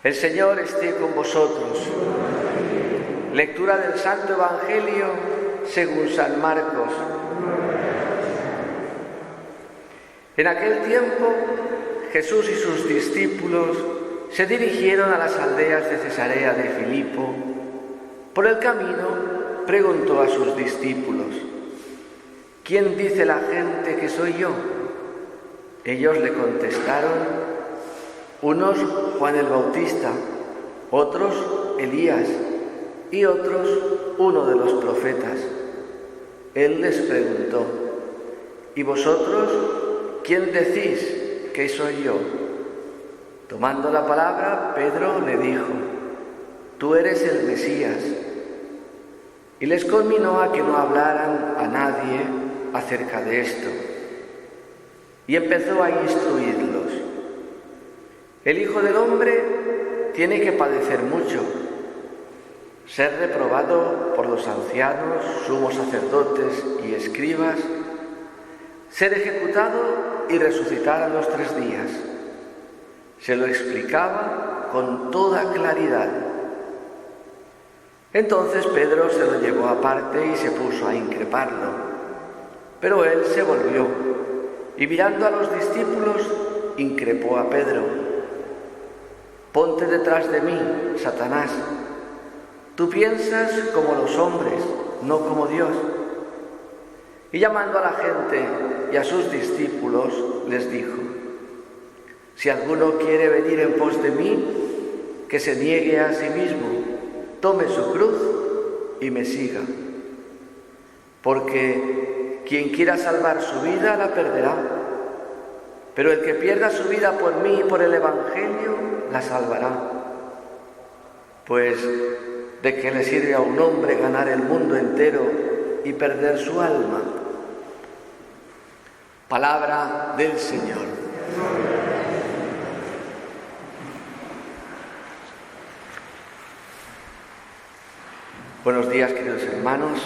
El Señor esté con vosotros. Lectura del Santo Evangelio según San Marcos. En aquel tiempo, Jesús y sus discípulos se dirigieron a las aldeas de Cesarea de Filipo. Por el camino, preguntó a sus discípulos: ¿quién dice la gente que soy yo? Ellos le contestaron: unos Juan el Bautista, otros Elías y otros uno de los profetas. Él les preguntó: ¿y vosotros quién decís que soy yo? Tomando la palabra, Pedro le dijo: tú eres el Mesías. Y les conminó a que no hablaran a nadie acerca de esto. Y empezó a instruirlos: el Hijo del Hombre tiene que padecer mucho, ser reprobado por los ancianos, sumos sacerdotes y escribas, ser ejecutado y resucitar a los 3 días. Se lo explicaba con toda claridad. Entonces Pedro se lo llevó aparte y se puso a increparlo. Pero él se volvió y, mirando a los discípulos, increpó a Pedro: ponte detrás de mí, Satanás. Tú piensas como los hombres, no como Dios. Y llamando a la gente y a sus discípulos, les dijo: si alguno quiere venir en pos de mí, que se niegue a sí mismo, tome su cruz y me siga. Porque quien quiera salvar su vida la perderá, pero el que pierda su vida por mí y por el Evangelio la salvará. Pues ¿de qué le sirve a un hombre ganar el mundo entero y perder su alma? Palabra del Señor. Buenos días, queridos hermanos.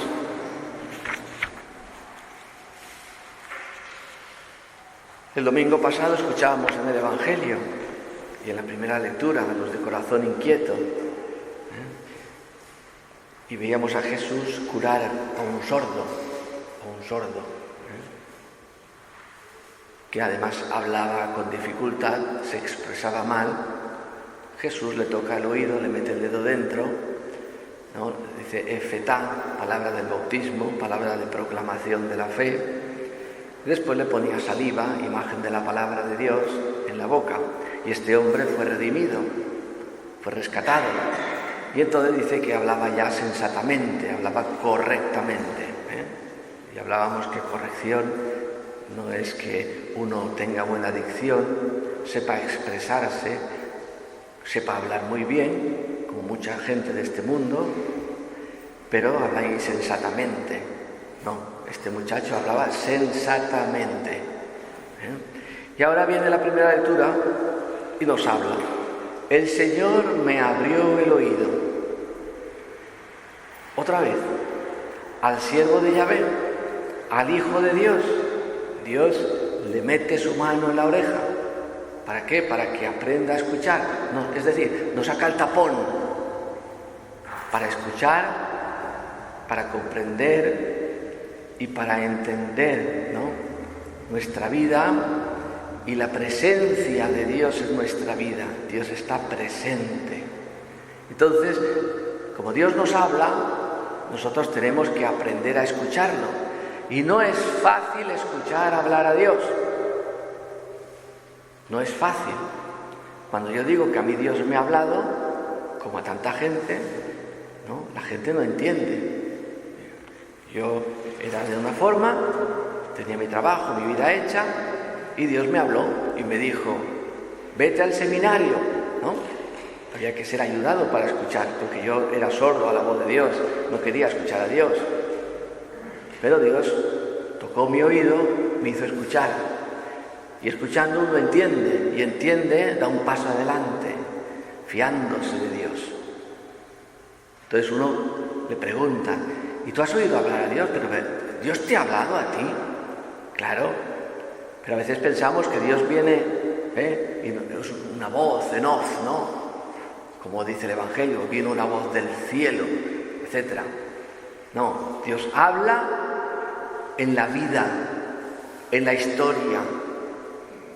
El domingo pasado escuchábamos en el Evangelio y en la primera lectura a los de corazón inquieto, y veíamos a Jesús curar a un sordo, que además hablaba con dificultad, se expresaba mal. Jesús le toca el oído, le mete el dedo dentro, ¿no? Dice efetá, palabra del bautismo, palabra de proclamación de la fe. Después le ponía saliva, imagen de la palabra de Dios, en la boca. Y este hombre fue redimido, fue rescatado. Y entonces dice que hablaba ya sensatamente, hablaba correctamente. Y hablábamos que corrección no es que uno tenga buena dicción, sepa expresarse, sepa hablar muy bien, como mucha gente de este mundo, pero habla insensatamente. No, este muchacho hablaba sensatamente. Y ahora viene la primera lectura y nos habla: el Señor me abrió el oído. Otra vez, al siervo de Yahvé, al Hijo de Dios. Dios le mete su mano en la oreja. ¿Para qué? Para que aprenda a escuchar. No, es decir, no saca el tapón. Para escuchar, para comprender y para entender, ¿no?, nuestra vida y la presencia de Dios en nuestra vida. Dios está presente. Entonces, como Dios nos habla, nosotros tenemos que aprender a escucharlo. Y no es fácil escuchar hablar a Dios. No es fácil. Cuando yo digo que a mí Dios me ha hablado, como a tanta gente, ¿no?, la gente no entiende. Yo era de una forma, tenía mi trabajo, mi vida hecha, y Dios me habló y me dijo: vete al seminario, ¿no? Había que ser ayudado para escuchar, porque yo era sordo a la voz de Dios, no quería escuchar a Dios. Pero Dios tocó mi oído, me hizo escuchar. Y escuchando uno entiende, y entiende, da un paso adelante, fiándose de Dios. Entonces uno le pregunta: ¿y tú has oído hablar a Dios? Pero ¿Dios te ha hablado a ti? Claro, pero a veces pensamos que Dios viene y es una voz en off, ¿no? como dice el Evangelio, vino una voz del cielo, etc. No, Dios habla en la vida, en la historia,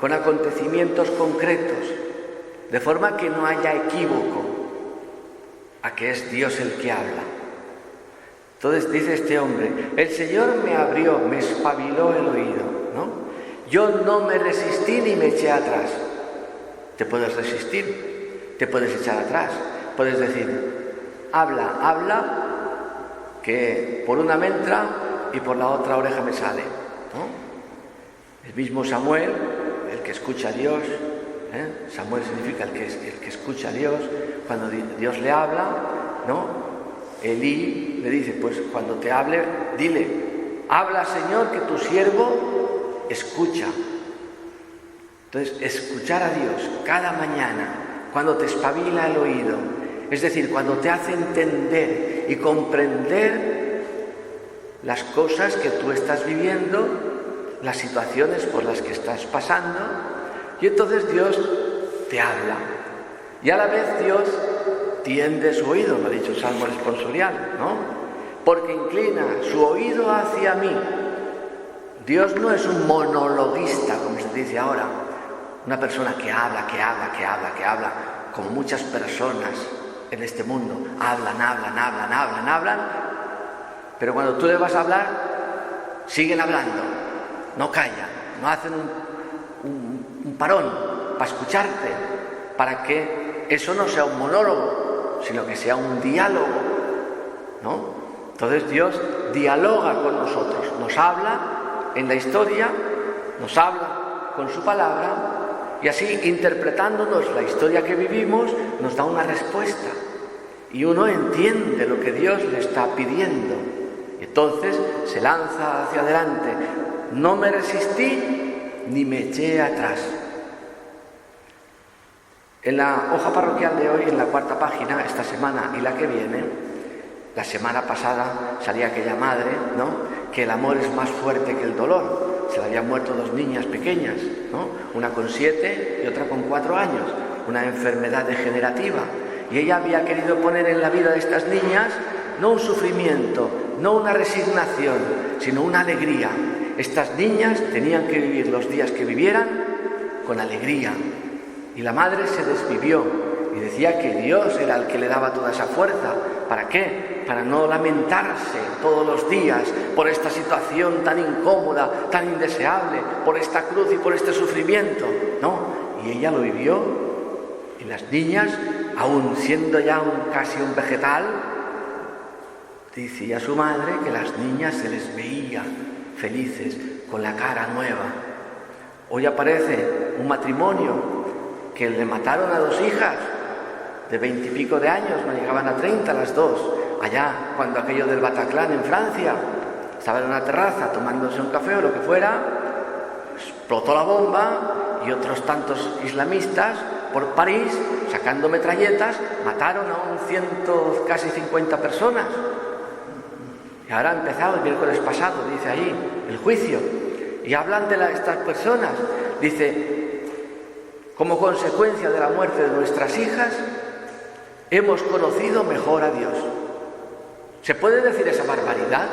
con acontecimientos concretos, de forma que no haya equívoco a que es Dios el que habla. Entonces dice este hombre, el Señor me abrió, me espabiló el oído, ¿no? Yo no me resistí ni me eché atrás. Te puedes resistir, te puedes echar atrás, puedes decir, habla, que por una me entra y por la otra oreja me sale, ¿no? El mismo Samuel, el que escucha a Dios, Samuel significa el que escucha a Dios, cuando Dios le habla, ¿no? Elí le dice, pues cuando te hable, dile, habla Señor, que tu siervo escucha. Entonces, escuchar a Dios cada mañana, cuando te espabila el oído, es decir, cuando te hace entender y comprender las cosas que tú estás viviendo, las situaciones por las que estás pasando, y entonces Dios te habla. Y a la vez Dios tiende su oído, lo ha dicho el Salmo responsorial, ¿no? Porque inclina su oído hacia mí. Dios no es un monologuista, como se dice ahora, una persona que habla, como muchas personas en este mundo, hablan, pero cuando tú le vas a hablar, siguen hablando, no callan, no hacen un parón para escucharte, para que eso no sea un monólogo, sino que sea un diálogo, ¿no? Entonces Dios dialoga con nosotros, nos habla en la historia, nos habla con su palabra, y así, interpretándonos la historia que vivimos, nos da una respuesta. Y uno entiende lo que Dios le está pidiendo. Y entonces se lanza hacia adelante. No me resistí ni me eché atrás. En la hoja parroquial de hoy, en la 4ª página, esta semana y la que viene, la semana pasada salía aquella madre, ¿no?, que el amor es más fuerte que el dolor. Se le habían muerto 2 niñas pequeñas, ¿no? Una con 7 y otra con 4 años, una enfermedad degenerativa. Y ella había querido poner en la vida de estas niñas no un sufrimiento, no una resignación, sino una alegría. Estas niñas tenían que vivir los días que vivieran con alegría. Y la madre se desvivió y decía que Dios era el que le daba toda esa fuerza. ¿Para qué? Para no lamentarse todos los días por esta situación tan incómoda, tan indeseable, por esta cruz y por este sufrimiento. No, y ella lo vivió. Y las niñas, aún siendo ya casi un vegetal, decía su madre que las niñas se les veía felices, con la cara nueva. Hoy aparece un matrimonio que le mataron a 2 hijas de 20 y pico de años, no llegaban a 30 las 2, allá cuando aquello del Bataclan en Francia, estaban en una terraza tomándose un café o lo que fuera, explotó la bomba y otros tantos islamistas por París, sacando metralletas, mataron a casi 50 personas. Y ahora ha empezado el miércoles pasado, dice ahí, el juicio, y hablan de estas personas, dice, como consecuencia de la muerte de nuestras hijas, hemos conocido mejor a Dios. ¿Se puede decir esa barbaridad?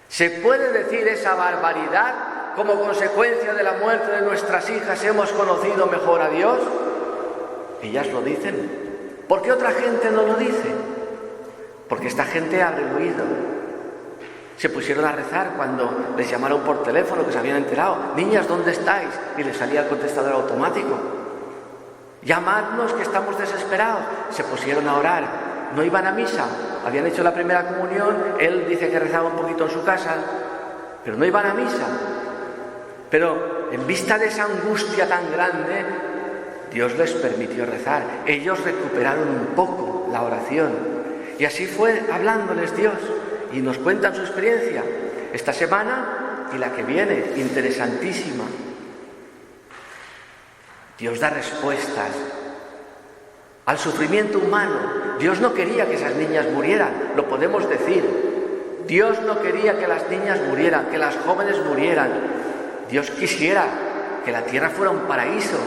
¿Se puede decir esa barbaridad? Como consecuencia de la muerte de nuestras hijas hemos conocido mejor a Dios. Ellas lo dicen. ¿Por qué otra gente no lo dice? Porque esta gente abre el oído. Se pusieron a rezar cuando les llamaron por teléfono, que se habían enterado. Niñas, ¿dónde estáis? Y les salía el contestador automático. Llamadnos, que estamos desesperados. Se pusieron a orar. No iban a misa. Habían hecho la primera comunión. Él dice que rezaba un poquito en su casa, pero no iban a misa. Pero en vista de esa angustia tan grande, Dios les permitió rezar. Ellos recuperaron un poco la oración. Y así fue hablándoles Dios. Y nos cuentan su experiencia esta semana y la que viene, interesantísima. Dios da respuestas al sufrimiento humano. Dios no quería que esas niñas murieran, lo podemos decir. Dios no quería que las niñas murieran, que las jóvenes murieran. Dios quisiera que la tierra fuera un paraíso,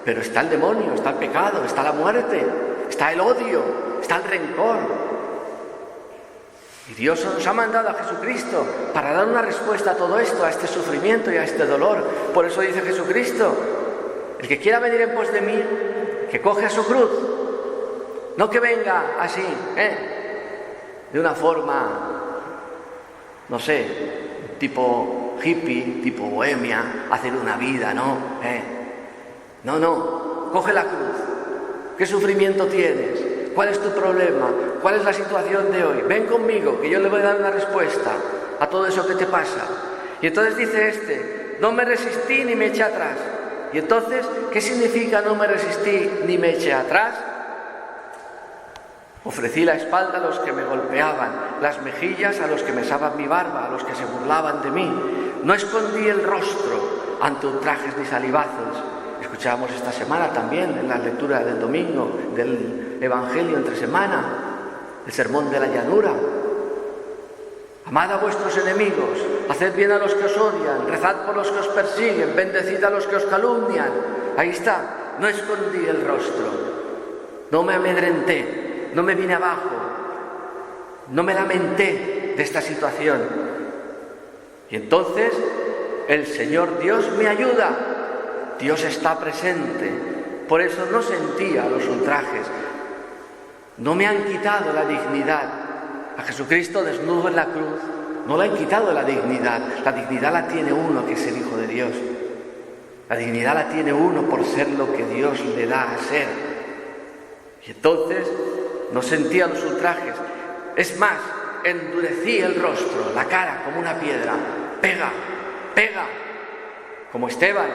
pero está el demonio, está el pecado, está la muerte, está el odio, está el rencor. Y Dios nos ha mandado a Jesucristo para dar una respuesta a todo esto, a este sufrimiento y a este dolor. Por eso dice Jesucristo, el que quiera venir en pos de mí, que coge a su cruz. No que venga así, de una forma, no sé, tipo hippie, tipo bohemia, hacer una vida, ¿no? No, coge la cruz. ¿Qué sufrimiento tienes? ¿Cuál es tu problema? ¿Cuál es la situación de hoy? Ven conmigo, que yo le voy a dar una respuesta a todo eso que te pasa. Y entonces dice no me resistí ni me eché atrás. Y entonces, ¿qué significa no me resistí ni me eché atrás? Ofrecí la espalda a los que me golpeaban, las mejillas a los que mesaban mi barba, a los que se burlaban de mí. No escondí el rostro ante ultrajes ni salivazos. Escuchábamos esta semana también en la lectura del domingo del Evangelio entre semana, el sermón de la llanura. Amad a vuestros enemigos, haced bien a los que os odian, rezad por los que os persiguen, bendecid a los que os calumnian. Ahí está, no escondí el rostro, no me amedrenté, no me vine abajo, no me lamenté de esta situación. Y entonces el Señor Dios me ayuda, Dios está presente, por eso no sentía los ultrajes, no me han quitado la dignidad. A Jesucristo desnudo en la cruz no le han quitado la dignidad la tiene uno que es el Hijo de Dios. La dignidad la tiene uno por ser lo que Dios le da a ser. Y entonces no sentía los ultrajes. Es más, endurecí el rostro, la cara como una piedra. Pega, como Esteban,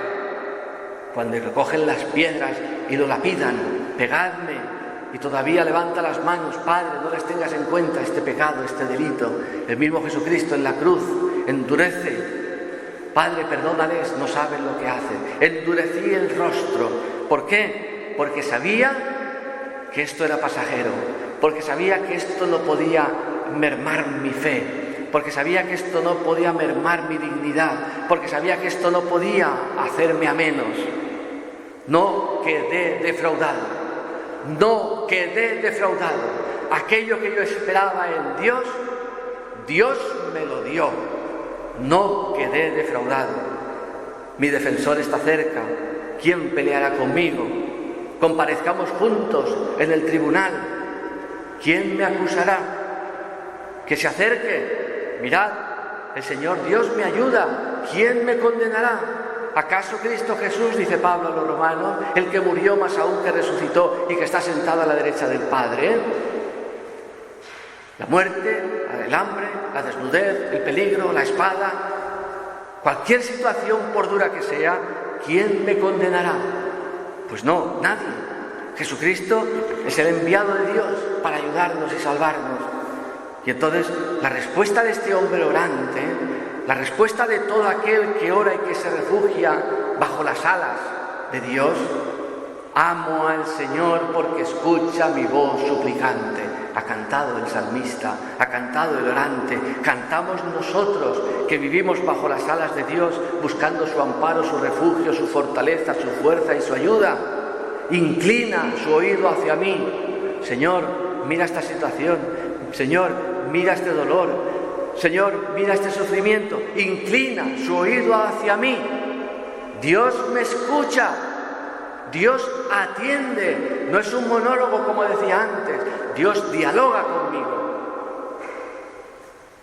cuando recogen las piedras y lo lapidan. Pegadme. Y todavía levanta las manos, Padre, no les tengas en cuenta este pecado, este delito. El mismo Jesucristo en la cruz endurece. Padre, perdónales, no saben lo que hacen. Endurecí el rostro. ¿Por qué? Porque sabía que esto era pasajero. Porque sabía que esto no podía mermar mi fe. Porque sabía que esto no podía mermar mi dignidad. Porque sabía que esto no podía hacerme a menos. No quedé defraudado. No quedé defraudado. Aquello que yo esperaba en Dios, Dios me lo dio. No quedé defraudado. Mi defensor está cerca. ¿Quién peleará conmigo? Comparezcamos juntos en el tribunal. ¿Quién me acusará? Que se acerque. Mirad, el Señor Dios me ayuda. ¿Quién me condenará? ¿Acaso Cristo Jesús, dice Pablo a los romanos, el que murió más aún que resucitó y que está sentado a la derecha del Padre? La muerte, el hambre, la desnudez, el peligro, la espada, cualquier situación por dura que sea, ¿quién me condenará? Pues no, nadie. Jesucristo es el enviado de Dios para ayudarnos y salvarnos. Y entonces la respuesta de este hombre orante, la respuesta de todo aquel que ora y que se refugia bajo las alas de Dios: amo al Señor porque escucha mi voz suplicante. Ha cantado el salmista, ha cantado el orante, cantamos nosotros que vivimos bajo las alas de Dios, buscando su amparo, su refugio, su fortaleza, su fuerza y su ayuda. Inclina su oído hacia mí. Señor, mira esta situación. Señor, mira este dolor. Señor, mira este sufrimiento. Inclina su oído hacia mí. Dios me escucha. Dios atiende. No es un monólogo como decía antes. Dios dialoga conmigo.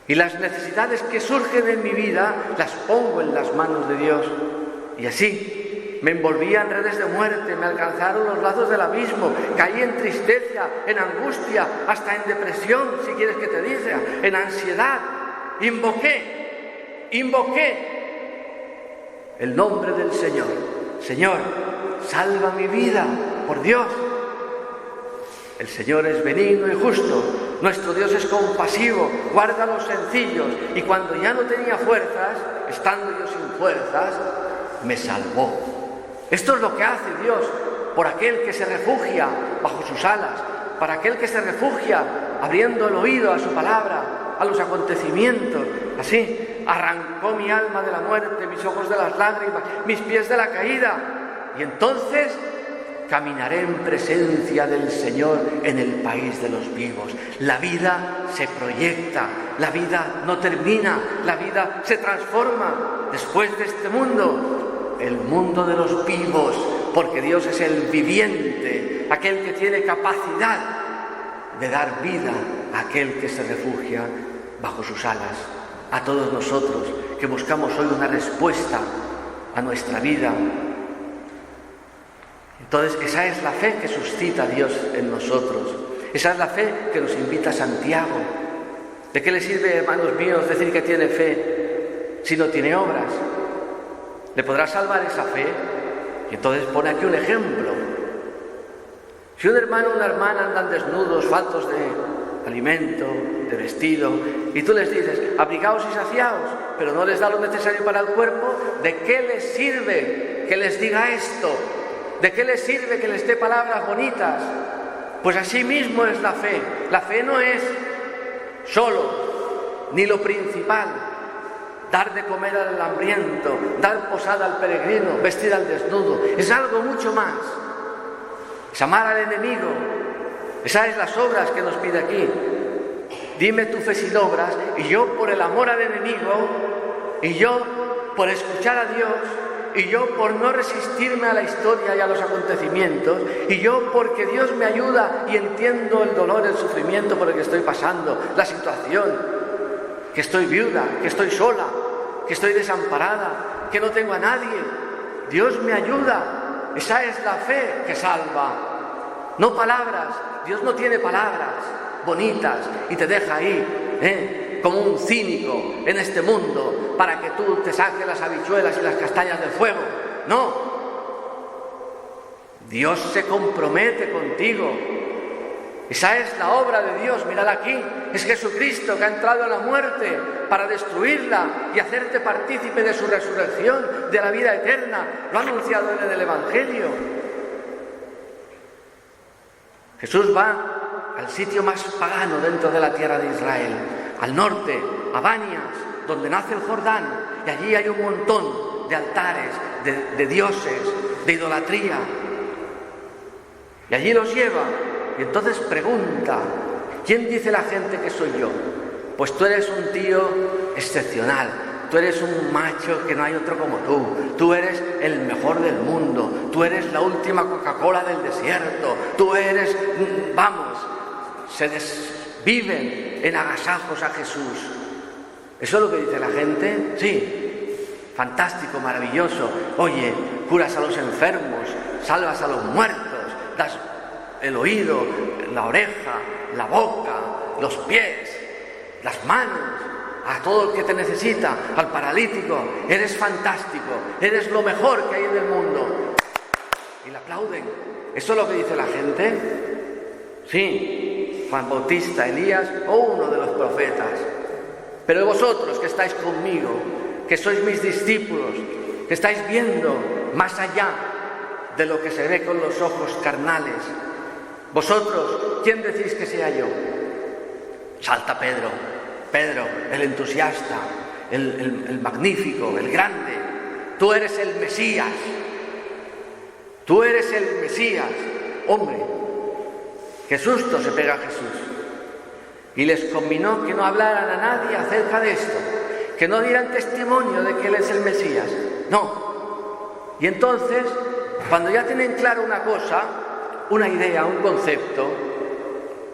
Y las necesidades que surgen en mi vida las pongo en las manos de Dios. Y así me envolvía en redes de muerte, me alcanzaron los lazos del abismo, caí en tristeza, en angustia, hasta en depresión, si quieres que te diga, en ansiedad. Invoqué el nombre del Señor. Señor, salva mi vida, por Dios. El Señor es benigno y justo, nuestro Dios es compasivo, guarda a los sencillos, y cuando ya no tenía fuerzas, estando yo sin fuerzas, me salvó. Esto es lo que hace Dios por aquel que se refugia bajo sus alas, para aquel que se refugia abriendo el oído a su palabra, a los acontecimientos. Así arrancó mi alma de la muerte, mis ojos de las lágrimas, mis pies de la caída. Y entonces caminaré en presencia del Señor en el país de los vivos. La vida se proyecta, la vida no termina, la vida se transforma después de este mundo, el mundo de los vivos, porque Dios es el viviente, aquel que tiene capacidad de dar vida a aquel que se refugia bajo sus alas. A todos nosotros que buscamos hoy una respuesta a nuestra vida. Entonces, esa es la fe que suscita Dios en nosotros. Esa es la fe que nos invita Santiago. ¿De qué le sirve, hermanos míos, decir que tiene fe si no tiene obras? ¿Le podrá salvar esa fe? Y entonces pone aquí un ejemplo. Si un hermano o una hermana andan desnudos, faltos de alimento, de vestido, y tú les dices, abrigaos y saciaos, pero no les da lo necesario para el cuerpo, ¿de qué les sirve que les diga esto? ¿De qué les sirve que les dé palabras bonitas? Pues así mismo es la fe. La fe no es solo, ni lo principal, dar de comer al hambriento, dar posada al peregrino, vestir al desnudo. Es algo mucho más. Es amar al enemigo. Esas son las obras que nos pide aquí. Dime tu fe sin obras, y yo por el amor al enemigo, y yo por escuchar a Dios, y yo por no resistirme a la historia y a los acontecimientos, y yo porque Dios me ayuda y entiendo el dolor, el sufrimiento por el que estoy pasando, la situación, que estoy viuda, que estoy sola, que estoy desamparada, que no tengo a nadie. Dios me ayuda. Esa es la fe que salva. No palabras. Dios no tiene palabras bonitas y te deja ahí, como un cínico en este mundo para que tú te saques las habichuelas y las castañas del fuego. No. Dios se compromete contigo. Esa es la obra de Dios. Mirad aquí, es Jesucristo que ha entrado a la muerte para destruirla y hacerte partícipe de su resurrección, de la vida eterna. Lo ha anunciado en el Evangelio. Jesús va al sitio más pagano dentro de la tierra de Israel, al norte, a Banias, donde nace el Jordán, y allí hay un montón de altares, de dioses, de idolatría. Y allí los lleva, y entonces pregunta, ¿quién dice la gente que soy yo? Pues tú eres un tío excepcional, tú eres un macho que no hay otro como tú eres el mejor del mundo, tú eres la última Coca-Cola del desierto, tú eres, vamos, se desviven en agasajos a Jesús. ¿Eso es lo que dice la gente? Sí, fantástico, maravilloso. Oye, curas a los enfermos, salvas a los muertos, das el oído, la oreja, la boca, los pies, las manos, a todo el que te necesita, al paralítico. Eres fantástico, eres lo mejor que hay en el mundo. Y le aplauden. ¿Eso es lo que dice la gente? Sí, Juan Bautista, Elías o uno de los profetas. Pero vosotros que estáis conmigo, que sois mis discípulos, que estáis viendo más allá de lo que se ve con los ojos carnales, vosotros, ¿quién decís que sea yo? Salta Pedro, el entusiasta, el magnífico, el grande. Tú eres el Mesías. Tú eres el Mesías. Hombre, qué susto se pega Jesús. Y les conminó que no hablaran a nadie acerca de esto, que no dieran testimonio de que Él es el Mesías. No. Y entonces, cuando ya tienen claro una cosa, una idea, un concepto,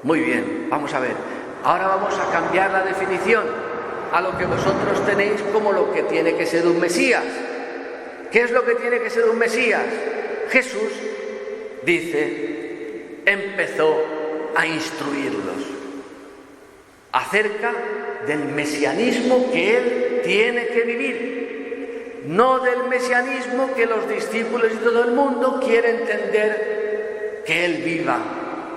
muy bien, vamos a ver, ahora vamos a cambiar la definición a lo que vosotros tenéis como lo que tiene que ser un Mesías. ¿Qué es lo que tiene que ser un Mesías? Jesús, dice, empezó a instruirlos acerca del mesianismo que Él tiene que vivir, no del mesianismo que los discípulos y todo el mundo quieren entender que Él viva.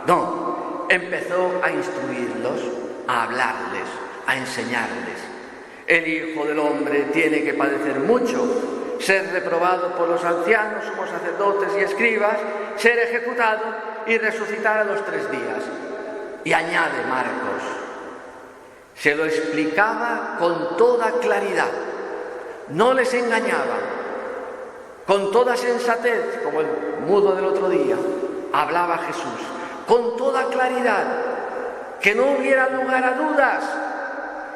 No, empezó a instruirlos, a hablarles, a enseñarles. El Hijo del Hombre tiene que padecer mucho, ser reprobado por los ancianos, somos sacerdotes y escribas, ser ejecutado y resucitar a los 3 días. Y añade Marcos, se lo explicaba con toda claridad, no les engañaba, con toda sensatez, como el mudo del otro día. hablaba Jesús con toda claridad, que no hubiera lugar a dudas,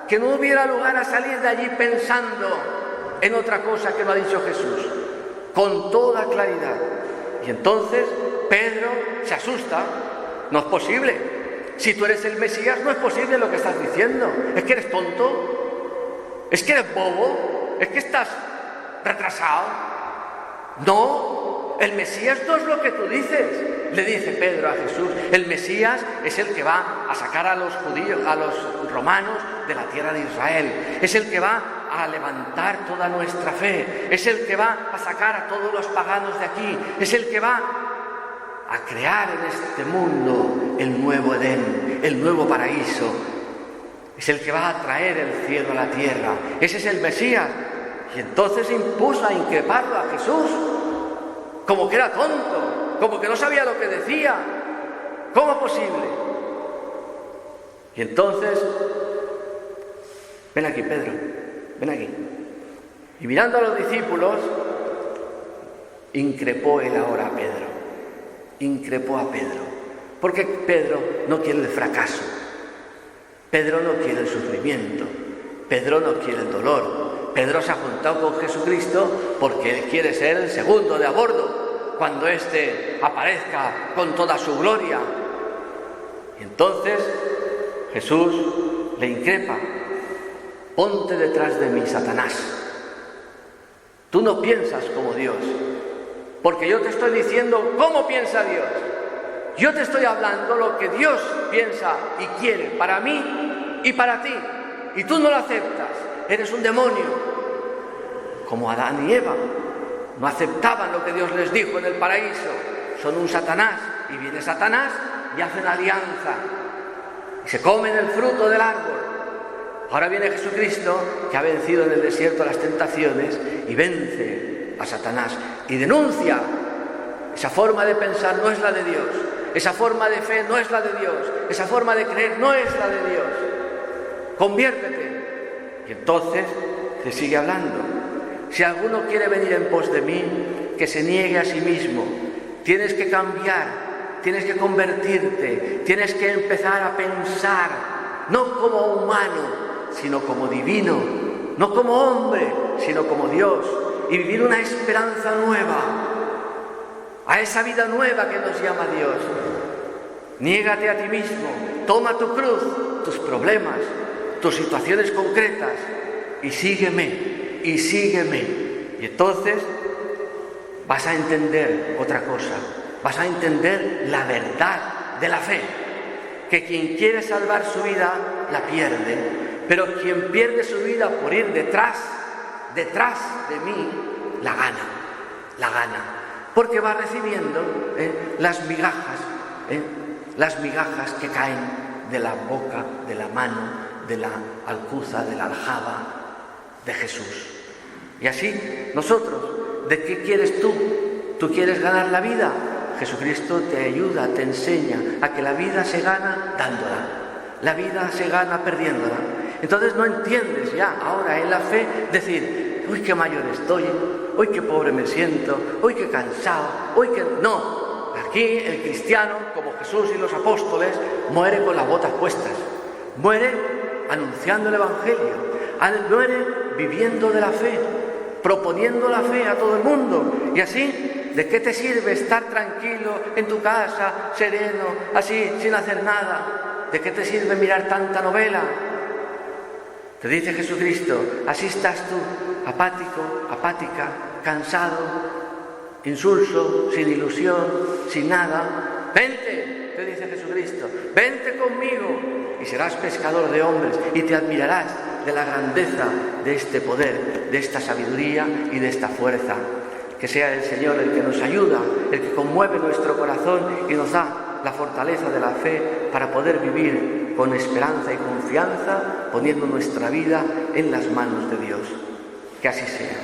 que no hubiera lugar a salir de allí pensando en otra cosa que no ha dicho Jesús, con toda claridad. Y entonces Pedro se asusta. No es posible. Si tú eres el Mesías, no es posible lo que estás diciendo. ¿Es que eres tonto? ¿Es que eres bobo? ¿Es que estás retrasado? No, el Mesías no es lo que tú dices, le dice Pedro a Jesús. El Mesías es el que va a sacar a los judíos, a los romanos de la tierra de Israel. Es el que va a levantar toda nuestra fe. Es el que va a sacar a todos los paganos de aquí. Es el que va a crear en este mundo el nuevo Edén, el nuevo paraíso. Es el que va a traer el cielo a la tierra. Ese es el Mesías. Y entonces impuso a increparlo a Jesús, como que era tonto, como que no sabía lo que decía. ¿Cómo posible? Y entonces, ven aquí, Pedro, ven aquí. Y mirando a los discípulos, increpó él ahora a Pedro. Increpó a Pedro, porque Pedro no quiere el fracaso, Pedro no quiere el sufrimiento, Pedro no quiere el dolor. Pedro se ha juntado con Jesucristo porque él quiere ser el segundo de a bordo cuando éste aparezca con toda su gloria. Y entonces Jesús le increpa: ponte detrás de mí, Satanás. Tú no piensas como Dios, porque yo te estoy diciendo cómo piensa Dios. Yo te estoy hablando lo que Dios piensa y quiere para mí y para ti, y tú no lo aceptas. Eres un demonio, como Adán y Eva no aceptaban lo que Dios les dijo en el paraíso. Son un Satanás, y viene Satanás y hacen alianza y se comen el fruto del árbol. Ahora viene Jesucristo, que ha vencido en el desierto las tentaciones, y vence a Satanás y denuncia: esa forma de pensar no es la de Dios, esa forma de fe no es la de Dios, esa forma de creer no es la de Dios. Conviértete. Y entonces se sigue hablando: si alguno quiere venir en pos de mí, que se niegue a sí mismo. Tienes que cambiar, tienes que convertirte, tienes que empezar a pensar, no como humano, sino como divino, no como hombre, sino como Dios, y vivir una esperanza nueva, a esa vida nueva que nos llama Dios. Niégate a ti mismo, toma tu cruz, tus problemas, tus situaciones concretas, y sígueme, y sígueme. Y entonces vas a entender otra cosa, vas a entender la verdad de la fe, que quien quiere salvar su vida la pierde, pero quien pierde su vida por ir detrás de mí, la gana, porque va recibiendo las migajas que caen de la boca, de la mano, de la alcuza, de la aljaba de Jesús. Y así nosotros, ¿de qué quieres tú? ¿Tú quieres ganar la vida? Jesucristo te ayuda, te enseña a que la vida se gana dándola, la vida se gana perdiéndola. Entonces no entiendes ya ahora en la fe decir: uy, qué mayor estoy, uy, qué pobre me siento, uy, qué cansado, uy, qué... No, aquí el cristiano, como Jesús y los apóstoles, muere con las botas puestas, muere anunciando el Evangelio, muere viviendo de la fe, proponiendo la fe a todo el mundo. Y así, ¿de qué te sirve estar tranquilo en tu casa, sereno, así, sin hacer nada? ¿De qué te sirve mirar tanta novela? Te dice Jesucristo: así estás tú, apático, apática, cansado, insulso, sin ilusión, sin nada. Vente, te dice Jesucristo, vente conmigo y serás pescador de hombres, y te admirarás de la grandeza de este poder, de esta sabiduría y de esta fuerza. Que sea el Señor el que nos ayuda, el que conmueve nuestro corazón y nos da la fortaleza de la fe para poder vivir con esperanza y confianza, poniendo nuestra vida en las manos de Dios. Que así sea.